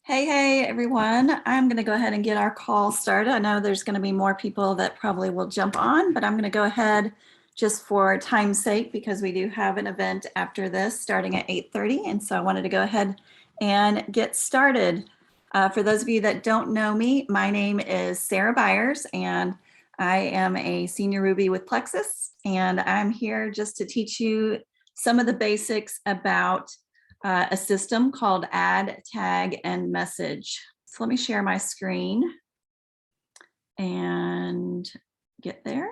Hey, everyone. I'm going to go ahead and get our call started. I know there's going to be more people that probably will jump on, but I'm going to go ahead just for time's sake because we do have an event after this starting at 8:30. And so I wanted to go ahead and get started. For those of you that don't know me, my name is Sarah Byers, and I am a senior Ruby with Plexus. And I'm here just to teach you some of the basics about a system called Add, Tag, and Message. So let me share my screen and get there.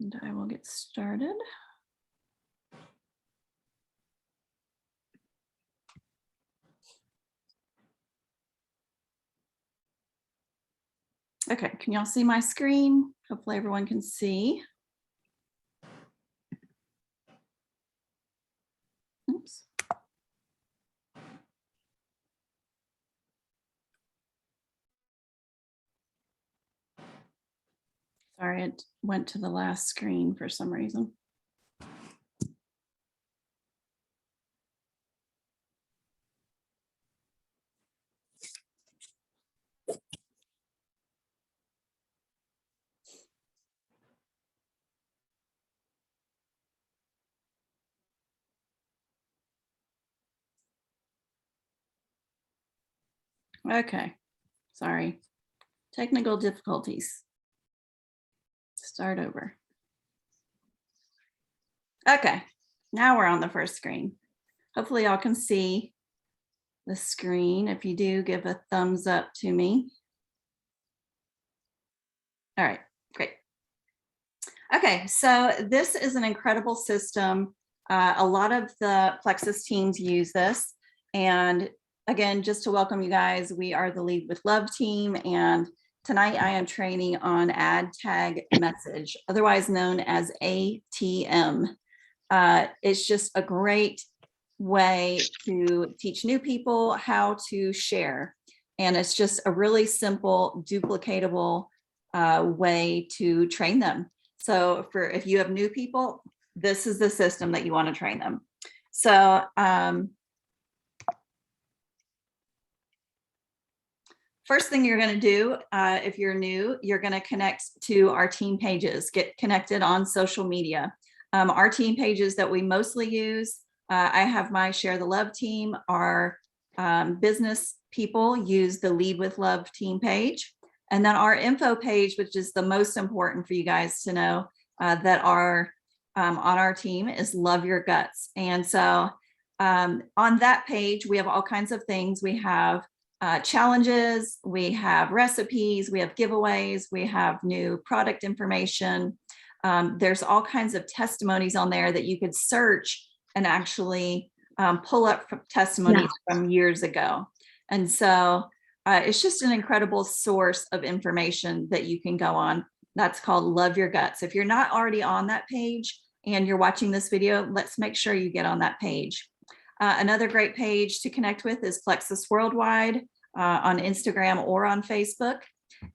And I will get started. Okay, can y'all see my screen? Hopefully everyone can see. Oops. Sorry, it went to the last screen for some reason. Okay, sorry. Technical difficulties. Start over. Okay, now we're on the first screen. Hopefully y'all can see the screen. If you do, give a thumbs up to me. All right, great. Okay, so this is an incredible system. A lot of the Plexus teams use this. And again, just to welcome you guys, we are the Lead with Love team. And tonight I am training on Add, Tag, Message, otherwise known as ATM. It's just a great way to teach new people how to share. And it's just a really simple, duplicatable way to train them. So if you have new people, this is the system that you want to train them. So first thing you're going to do, if you're new, you're going to connect to our team pages, get connected on social media. Our team pages that we mostly use, I have my Share the Love team. Our business people use the Lead with Love team page. And then our info page, which is the most important for you guys to know that are on our team, is Love Your Guts. And so on that page, we have all kinds of things. We have challenges, we have recipes, we have giveaways, we have new product information. There's all kinds of testimonies on there that you could search and actually pull up testimonies from years ago. And so it's just an incredible source of information that you can go on. That's called Love Your Guts. If you're not already on that page and you're watching this video, let's make sure you get on that page. Another great page to connect with is Plexus Worldwide on Instagram or on Facebook.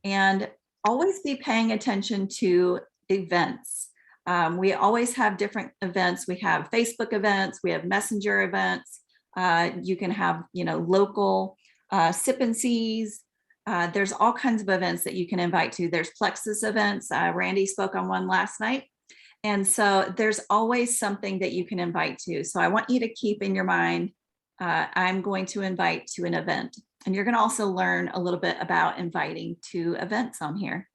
And always be paying attention to events. We always have different events. We have Facebook events, we have Messenger events. You can have, local sip and sees. There's all kinds of events that you can invite to. There's Plexus events. Randy spoke on one last night. And so there's always something that you can invite to. So I want you to keep in your mind, I'm going to invite to an event. And you're going to also learn a little bit about inviting to events on here.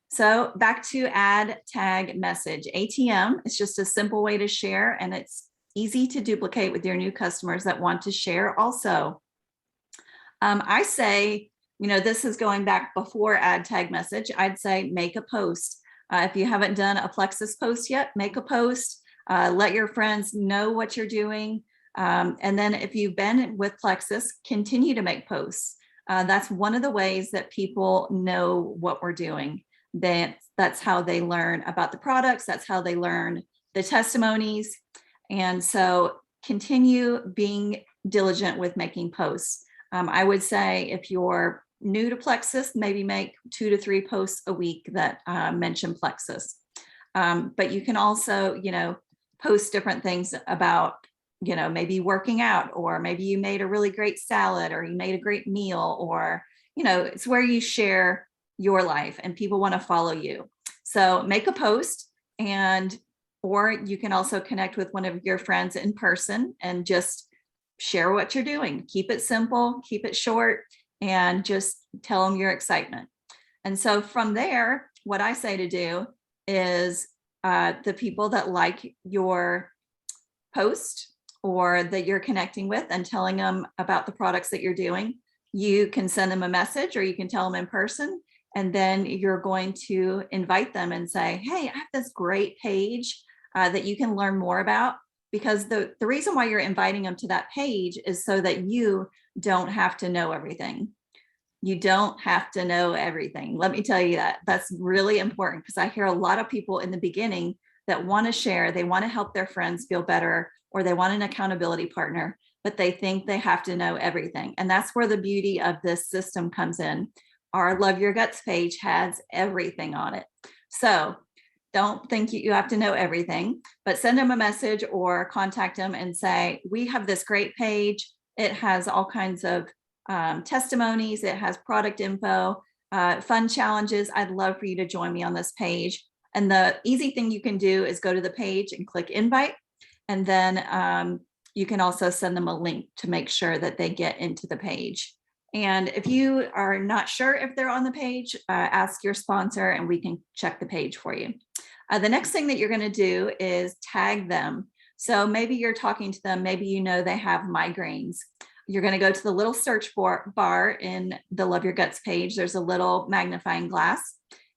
So back to Add, Tag, Message. ATM is just a simple way to share, and it's easy to duplicate with your new customers that want to share also. I say, this is going back before Add, Tag, Message. I'd say make a post. If you haven't done a Plexus post yet, make a post. Let your friends know what you're doing. And then if you've been with Plexus, continue to make posts. That's one of the ways that people know what we're doing. That's how they learn about the products. That's how they learn the testimonies. And so continue being diligent with making posts. I would say if you're new to Plexus, maybe make 2 to 3 posts a week that mention Plexus. But you can also, post different things about, maybe working out, or maybe you made a really great salad, or you made a great meal, or, it's where you share your life and people want to follow you. So make a post, or you can also connect with one of your friends in person and just share what you're doing. Keep it simple, keep it short, and just tell them your excitement. And so from there, what I say to do is the people that like your post or that you're connecting with and telling them about the products that you're doing, you can send them a message or you can tell them in person. And then you're going to invite them and say, hey, I have this great page that you can learn more about. Because the reason why you're inviting them to that page is so that you don't have to know everything. You don't have to know everything. Let me tell you that. That's really important, because I hear a lot of people in the beginning that want to share, they want to help their friends feel better, or they want an accountability partner, but they think they have to know everything. And that's where the beauty of this system comes in. Our Love Your Guts page has everything on it. So don't think you have to know everything, but send them a message or contact them and say, we have this great page. It has all kinds of testimonies. It has product info, fun challenges. I'd love for you to join me on this page. And the easy thing you can do is go to the page and click invite. And then you can also send them a link to make sure that they get into the page. And if you are not sure if they're on the page, ask your sponsor and we can check the page for you. The next thing that you're going to do is tag them. So maybe you're talking to them, maybe they have migraines. You're going to go to the little search bar in the Love Your Guts page. There's a little magnifying glass,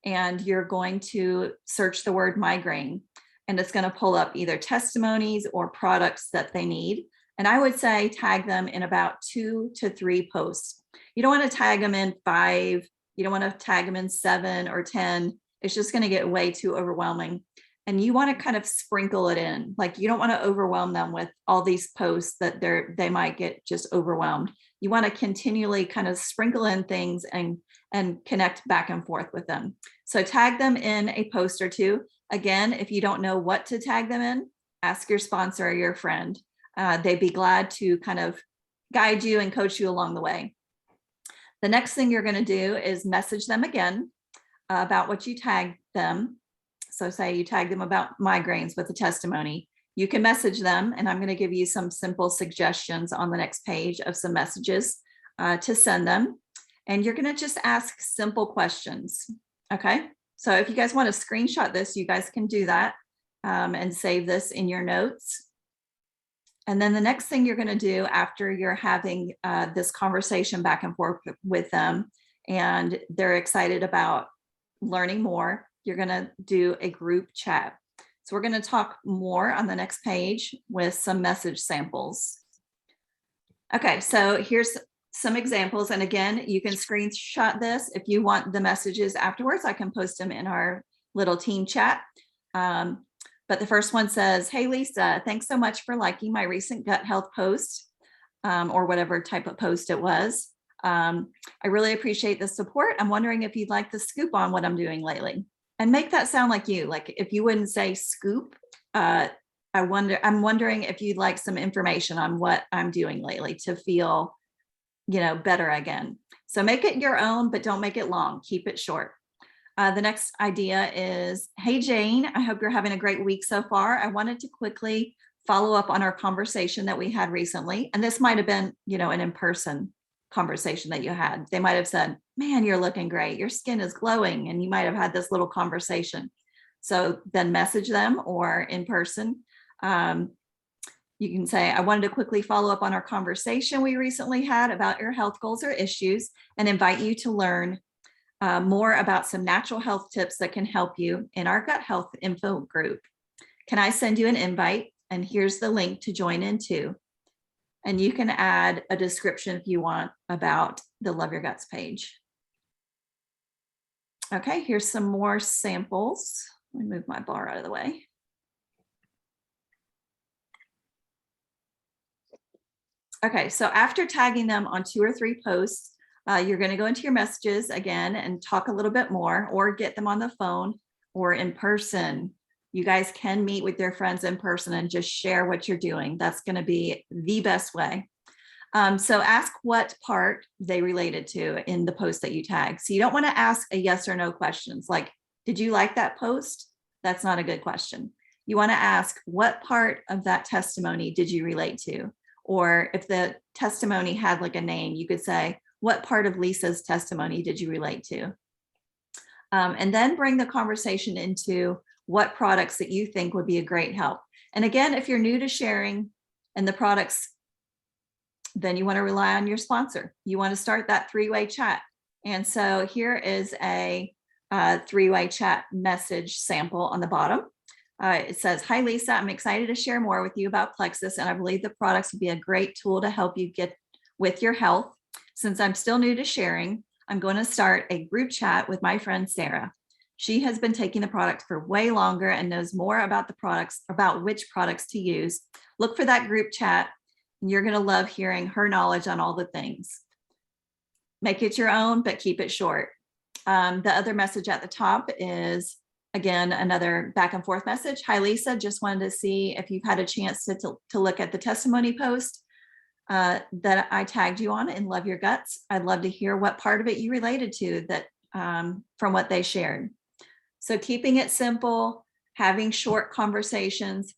and you're going to search the word migraine, and it's going to pull up either testimonies or products that they need. And I would say tag them in about 2 to 3 posts. You don't want to tag them in 5. You don't want to tag them in 7 or 10. It's just going to get way too overwhelming. And you want to kind of sprinkle it in. Like, you don't want to overwhelm them with all these posts that they might get just overwhelmed. You want to continually kind of sprinkle in things and connect back and forth with them. So tag them in a post or 2. Again, if you don't know what to tag them in, ask your sponsor or your friend. They'd be glad to kind of guide you and coach you along the way. The next thing you're going to do is message them again about what you tagged them. So say you tag them about migraines with a testimony. You can message them, and I'm going to give you some simple suggestions on the next page of some messages to send them. And you're going to just ask simple questions. Okay. So if you guys want to screenshot this, you guys can do that and save this in your notes. And then the next thing you're going to do after you're having this conversation back and forth with them, and they're excited about learning more, you're going to do a group chat. So we're going to talk more on the next page with some message samples. Okay, so here's some examples. And again, you can screenshot this. If you want the messages afterwards, I can post them in our little team chat. But the first one says, hey, Lisa, thanks so much for liking my recent gut health post, or whatever type of post it was. I really appreciate the support. I'm wondering if you'd like the scoop on what I'm doing lately. And make that sound like you. Like, if you wouldn't say scoop, I'm wondering if you'd like some information on what I'm doing lately to feel, better again. So make it your own, but don't make it long. Keep it short. The next idea is, hey, Jane, I hope you're having a great week so far. I wanted to quickly follow up on our conversation that we had recently. And this might have been, an in-person conversation that you had. They might have said, man, you're looking great. Your skin is glowing. And you might have had this little conversation. So then message them, or in person. You can say, I wanted to quickly follow up on our conversation we recently had about your health goals or issues, and invite you to learn more about some natural health tips that can help you in our gut health info group. Can I send you an invite? And here's the link to join in too. And you can add a description if you want about the Love Your Guts page. Okay, here's some more samples. Let me move my bar out of the way. Okay, so after tagging them on 2 or 3 posts, you're going to go into your messages again and talk a little bit more, or get them on the phone or in person. You guys can meet with your friends in person and just share what you're doing. That's going to be the best way. So ask what part they related to in the post that you tag. So you don't want to ask a yes or no questions like, did you like that post? That's not a good question. You want to ask, what part of that testimony did you relate to? Or if the testimony had like a name, you could say, what part of Lisa's testimony did you relate to? And then bring the conversation into what products that you think would be a great help. And again, if you're new to sharing and the products, then you want to rely on your sponsor. You want to start that 3-way chat. And so here is a 3-way chat message sample on the bottom. It says, hi, Lisa, I'm excited to share more with you about Plexus, and I believe the products would be a great tool to help you get with your health. Since I'm still new to sharing, I'm going to start a group chat with my friend Sarah. She has been taking the product for way longer and knows more about the products, about which products to use. Look for that group chat, and you're going to love hearing her knowledge on all the things. Make it your own, but keep it short. The other message at the top is, again, another back and forth message. Hi, Lisa, just wanted to see if you've had a chance to look at the testimony post that I tagged you on in Love Your Guts. I'd love to hear what part of it you related to that from what they shared. So keeping it simple, having short conversations.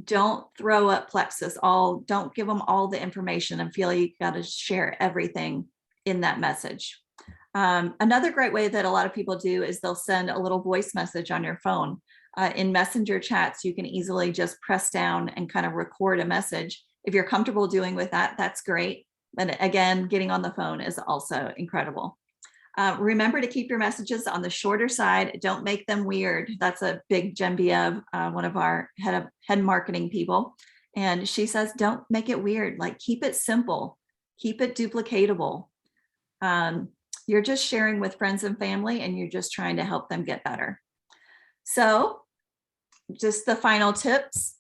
Don't throw up Plexus. Don't give them all the information and feel you got to share everything in that message. Another great way that a lot of people do is they'll send a little voice message on your phone. In messenger chats, you can easily just press down and kind of record a message. If you're comfortable doing with that, that's great. But again, getting on the phone is also incredible. Remember to keep your messages on the shorter side. Don't make them weird. That's a big Genevieve, one of our head marketing people. And she says, don't make it weird. Like, keep it simple, keep it duplicatable. You're just sharing with friends and family, and you're just trying to help them get better. So just the final tips,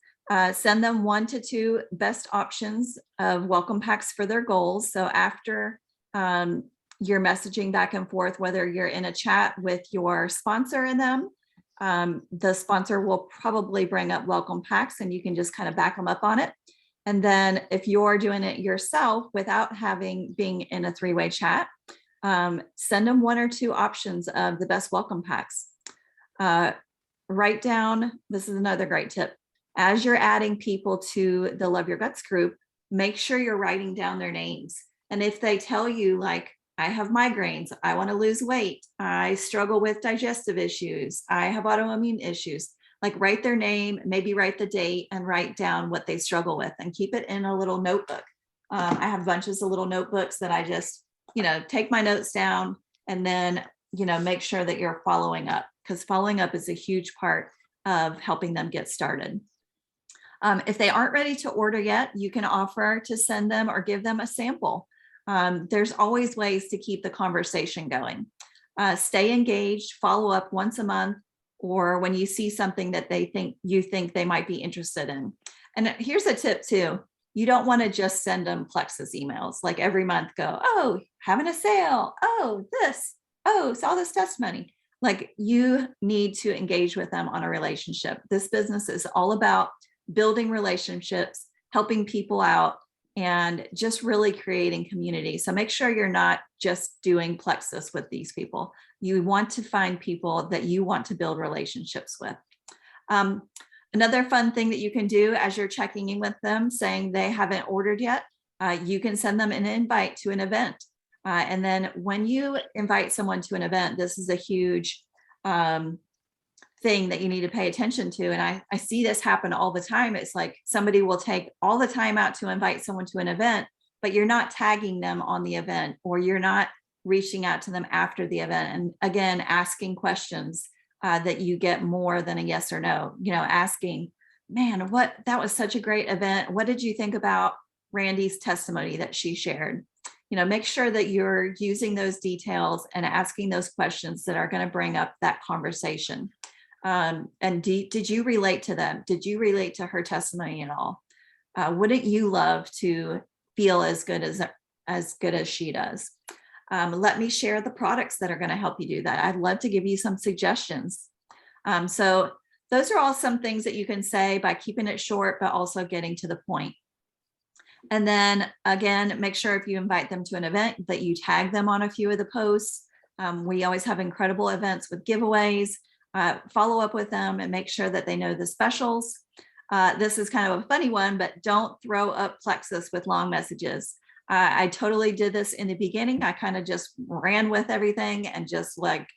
send them 1 to 2 best options of welcome packs for their goals. So after you're messaging back and forth, whether you're in a chat with your sponsor in them, the sponsor will probably bring up welcome packs, and you can just kind of back them up on it. And then if you're doing it yourself without being in a 3-way chat, send them 1 or 2 options of the best welcome packs. Write down, this is another great tip. As you're adding people to the Love Your Guts group, make sure you're writing down their names. And if they tell you, like, I have migraines, I want to lose weight, I struggle with digestive issues, I have autoimmune issues, like, write their name, maybe write the date, and write down what they struggle with, and keep it in a little notebook. I have bunches of little notebooks that I just, take my notes down, and then, make sure that you're following up, because following up is a huge part of helping them get started. If they aren't ready to order yet, you can offer to send them or give them a sample. There's always ways to keep the conversation going. Stay engaged, follow up once a month, or when you see something that you think they might be interested in. And here's a tip too. You don't want to just send them Plexus emails, like every month go, oh, having a sale. Oh, saw this testimony. Like, you need to engage with them on a relationship. This business is all about building relationships, helping people out, and just really creating community. So make sure you're not just doing Plexus with these people. You want to find people that you want to build relationships with. Another fun thing that you can do as you're checking in with them, saying they haven't ordered yet, you can send them an invite to an event. And then when you invite someone to an event, this is a huge thing that you need to pay attention to. And I see this happen all the time. It's like somebody will take all the time out to invite someone to an event, but you're not tagging them on the event, or you're not reaching out to them after the event. And again, asking questions that you get more than a yes or no, asking, man, that was such a great event. What did you think about Randy's testimony that she shared? Make sure that you're using those details and asking those questions that are going to bring up that conversation. And did you relate to them? Did you relate to her testimony at all? Wouldn't you love to feel as good as she does. Let me share the products that are going to help you do that. I'd love to give you some suggestions. So those are all some things that you can say by keeping it short, but also getting to the point. And then again, make sure if you invite them to an event that you tag them on a few of the posts. We always have incredible events with giveaways. Follow up with them and make sure that they know the specials. This is kind of a funny one, but don't throw up Plexus with long messages. I totally did this in the beginning. I kind of just ran with everything and just like,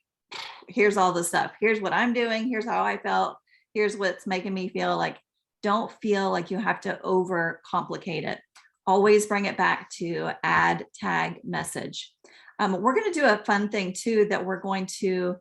here's all the stuff. Here's what I'm doing. Here's how I felt. Here's what's making me feel. Like, don't feel like you have to overcomplicate it. Always bring it back to add, tag, message. We're going to do a fun thing too, that we're going to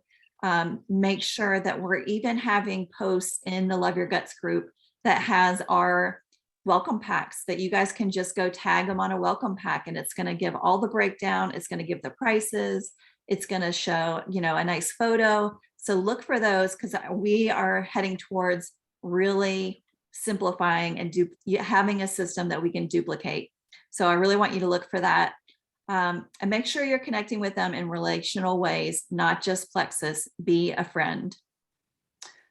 make sure that we're even having posts in the Love Your Guts group that has our welcome packs that you guys can just go tag them on a welcome pack, and it's going to give all the breakdown. It's going to give the prices. It's going to show, you know, a nice photo. So look for those, because we are heading towards really simplifying and having a system that we can duplicate. So I really want you to look for that. And make sure you're connecting with them in relational ways, not just Plexus. Be a friend.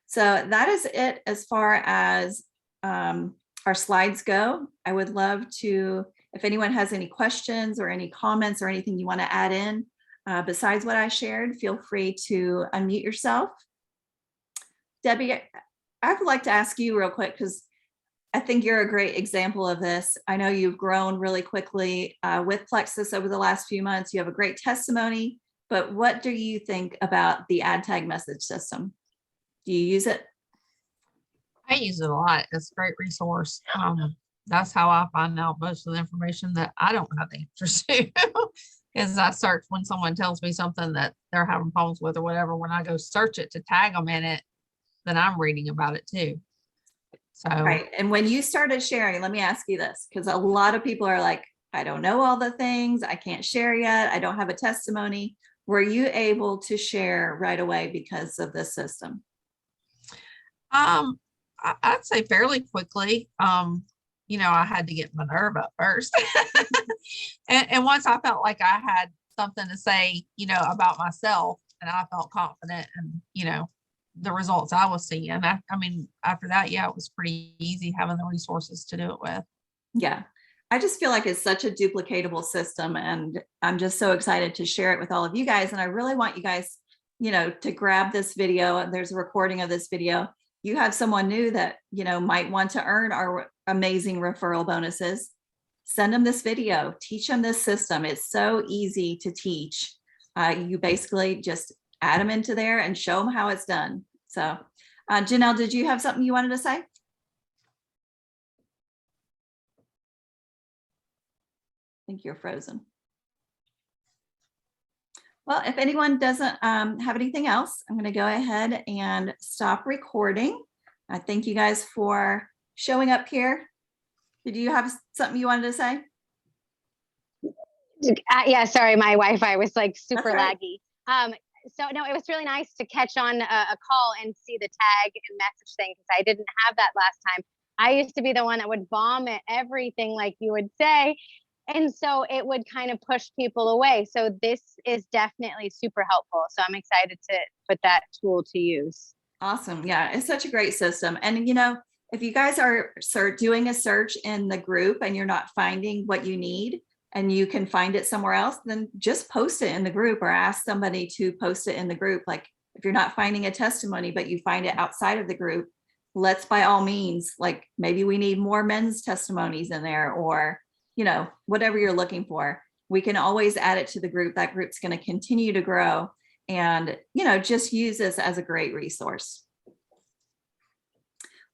So that is it as far as our slides go. I would love to, if anyone has any questions or any comments or anything you want to add in besides what I shared, feel free to unmute yourself. Debbie, I'd like to ask you real quick, because I think you're a great example of this. I know you've grown really quickly with Plexus over the last few months. You have a great testimony, but what do you think about the ad tag message system? Do you use it? I use it a lot. It's a great resource. That's how I find out most of the information that I don't have the answers to. Is I search when someone tells me something that they're having problems with or whatever. When I go search it to tag them in it, then I'm reading about it too. So right. And when you started sharing, let me ask you this, because a lot of people are like, I don't know all the things. I can't share yet. I don't have a testimony. Were you able to share right away because of this system? I'd say fairly quickly. You know, I had to get my nerve up first. and once I felt like I had something to say, you know, about myself, and I felt confident and, you know, the results I was seeing. I mean, after that, yeah, it was pretty easy having the resources to do it with. Yeah. I just feel like it's such a duplicatable system, and I'm just so excited to share it with all of you guys. And I really want you guys, you know, to grab this video, and there's a recording of this video. You have someone new that, you know, might want to earn our amazing referral bonuses. Send them this video, teach them this system. It's so easy to teach. You basically just add them into there and show them how it's done. So Janelle, did you have something you wanted to say? I think you're frozen. Well, if anyone doesn't have anything else, I'm going to go ahead and stop recording. I thank you guys for showing up here. Did you have something you wanted to say? Yeah, sorry, my Wi-Fi was like super right. laggy. So no, it was really nice to catch on a call and see the tag and message thing, because I didn't have that last time. I used to be the one that would vomit everything, like you would say. And so it would kind of push people away. So this is definitely super helpful. So I'm excited to put that tool to use. Awesome. Yeah, it's such a great system. And, you know, if you guys are doing a search in the group and you're not finding what you need, and you can find it somewhere else, then just post it in the group or ask somebody to post it in the group. Like if you're not finding a testimony, but you find it outside of the group, let's by all means, like maybe we need more men's testimonies in there, or, you know, whatever you're looking for, we can always add it to the group. That group's going to continue to grow, and, you know, just use this as a great resource.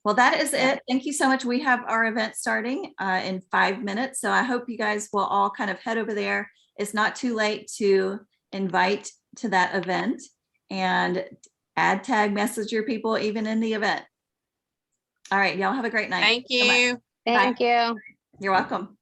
Well, that is it. Thank you so much. We have our event starting in 5 minutes. So I hope you guys will all kind of head over there. It's not too late to invite to that event and add, tag, message your people even in the event. All right. Y'all have a great night. Thank you. Thank you. You're welcome.